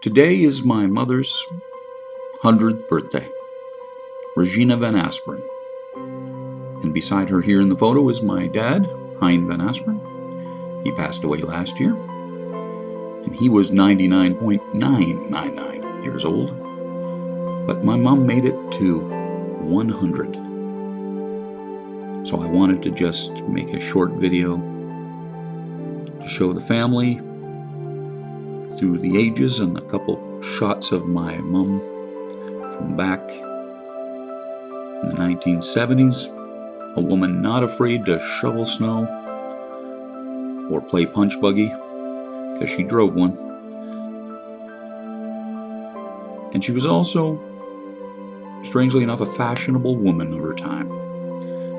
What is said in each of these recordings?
Today is my mother's 100th birthday, Regina van Asperen. And beside her here in the photo is my dad, Hein van Asperen. He passed away last year, and he was 99.999 years old. But my mom made it to 100. So I wanted to just make a short video to show the family through the ages and a couple shots of my mom from back in the 1970s. A woman not afraid to shovel snow or play punch buggy, because she drove one. And she was also, strangely enough, a fashionable woman of her time.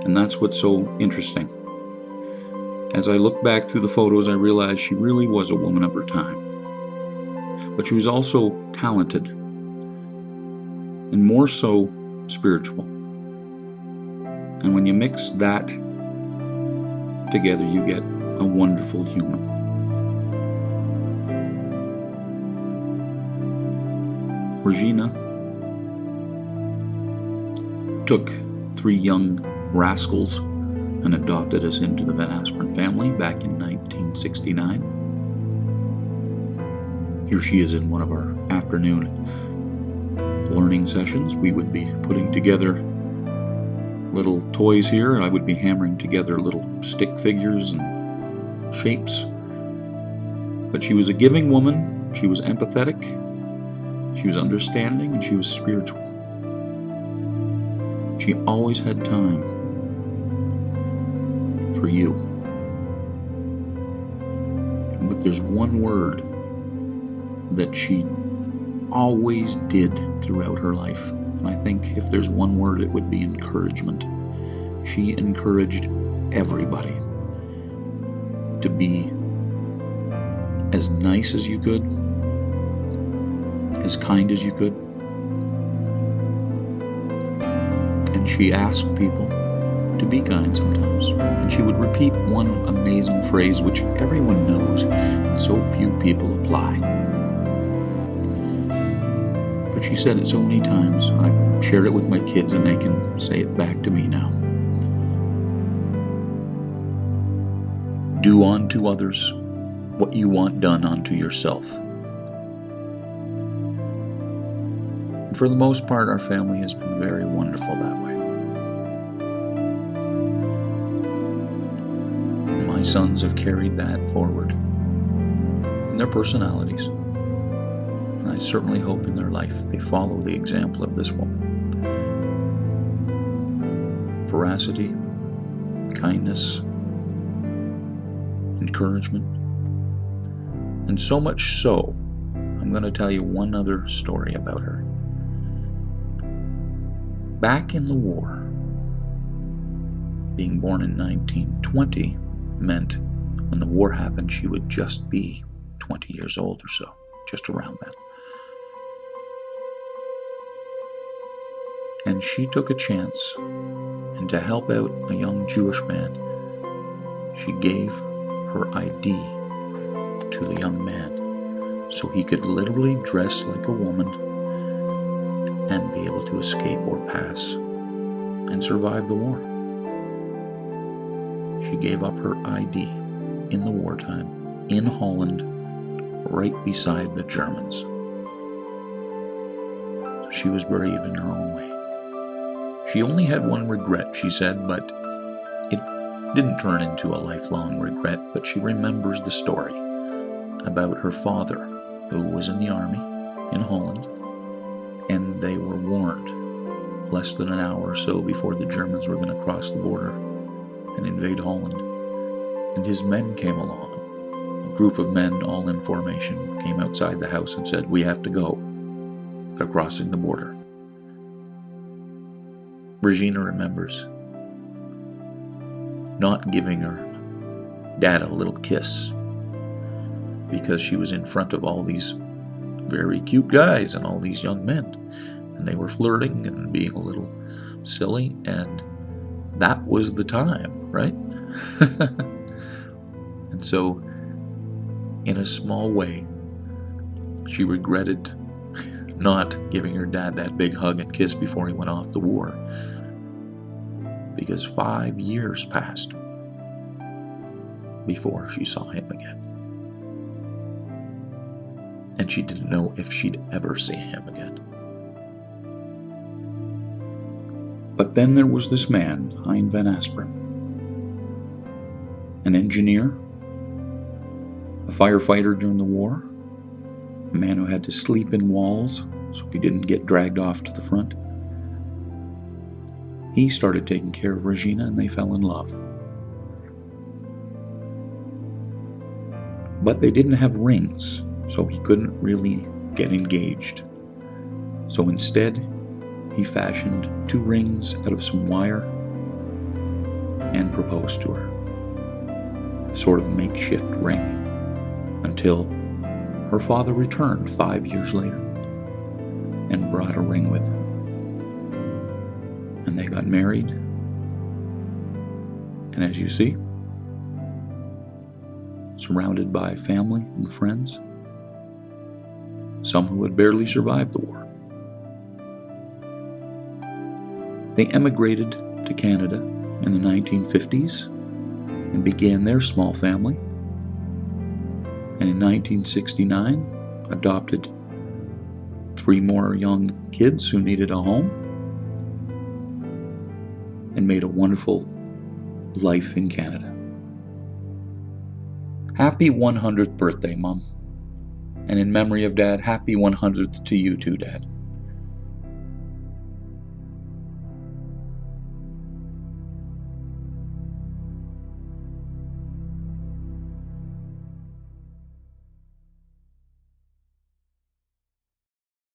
And that's what's so interesting. As I look back through the photos, I realized she really was a woman of her time. But she was also talented, and more so spiritual. And when you mix that together, you get a wonderful human. Regina took 3 young rascals and adopted us into the Van Asperen family back in 1969. Here she is in one of our afternoon learning sessions. We would be putting together little toys here. I would be hammering together little stick figures and shapes. But she was a giving woman. She was empathetic. She was understanding, and she was spiritual. She always had time for you. But there's one word that she always did throughout her life. And I think if there's one word, it would be encouragement. She encouraged everybody to be as nice as you could, as kind as you could. And she asked people to be kind sometimes. And she would repeat one amazing phrase which everyone knows and so few people apply. But she said it so many times. I've shared it with my kids and they can say it back to me now. Do unto others what you want done unto yourself. And for the most part, our family has been very wonderful that way. And my sons have carried that forward in their personalities. And I certainly hope in their life they follow the example of this woman. Veracity, kindness, encouragement, and so much so, I'm going to tell you one other story about her. Back in the war, being born in 1920 meant when the war happened, she would just be 20 years old or so, just around that. And she took a chance, and to help out a young Jewish man, she gave her ID to the young man so he could literally dress like a woman and be able to escape or pass and survive the war. She gave up her ID in the wartime in Holland, right beside the Germans. So she was brave in her own way. She only had one regret, she said, but it didn't turn into a lifelong regret. But she remembers the story about her father, who was in the army in Holland, and they were warned less than an hour or so before the Germans were going to cross the border and invade Holland. And his men came along. A group of men, all in formation, came outside the house and said, "We have to go. They're crossing the border." Regina remembers not giving her dad a little kiss because she was in front of all these very cute guys and all these young men, and they were flirting and being a little silly, and that was the time, right? And so, in a small way, She regretted not giving her dad that big hug and kiss before he went off to war, because 5 years passed before she saw him again. And she didn't know if she'd ever see him again. But then there was this man, Hein van Asperen, an engineer, a firefighter during the war, a man who had to sleep in walls so he didn't get dragged off to the front. He started taking care of Regina and they fell in love. But they didn't have rings, so he couldn't really get engaged. So instead, he fashioned 2 rings out of some wire and proposed to her. A sort of makeshift ring, until her father returned 5 years later and brought a ring with him. And they got married. And as you see, surrounded by family and friends, some who had barely survived the war. They emigrated to Canada in the 1950s and began their small family, and in 1969 adopted 3 more young kids who needed a home, and made a wonderful life in Canada. Happy 100th birthday, Mom. And in memory of Dad, happy 100th to you too, Dad.